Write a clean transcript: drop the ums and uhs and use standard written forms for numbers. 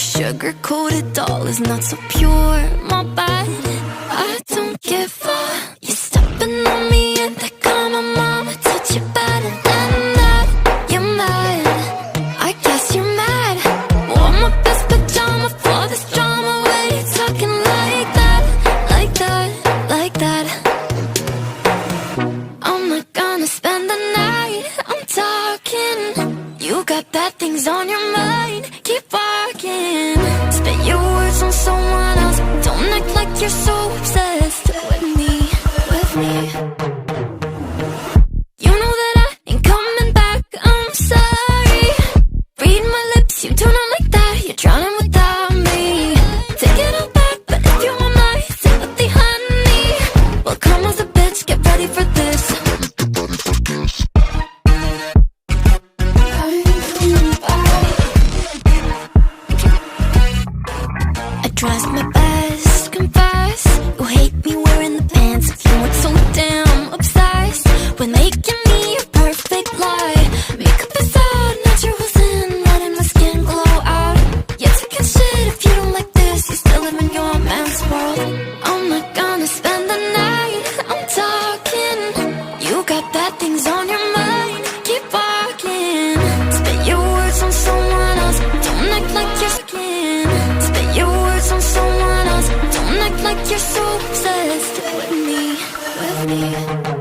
sugar-coated doll is not so pure. My bad, I don't give up. You're stepping on me and they call my mama, touch you bad, and then that you're mad. I guess you're mad. Wore my best pajama for this drama. Why you talking like that, like that, like that? I'm not gonna spend the night. I'm talking. You got bad things on your mind. Keep walking. Spit your words on someone else. Don't act like you're so obsessed with me, with me. You know that I ain't coming back. I'm sorry. Read my lips, you do not like that. You're drowning without me. Take it all back, but if you want my sympathy, honey, well, come as a bitch, get ready for this. Tries my best, confess. You hate me wearing the pants. You weren't so damn obsessed with making me a perfect lie. Makeup is out, naturals in, letting my skin glow out. You're taking shit if you don't like this. You still live in your man's world. I'm not gonna spend the night. I'm talking. You got bad things on your mind. Keep walking. Spit your words on someone else. Don't act like you're skin. Spit your words on someone else. Don't act like you're so obsessed with me, with me.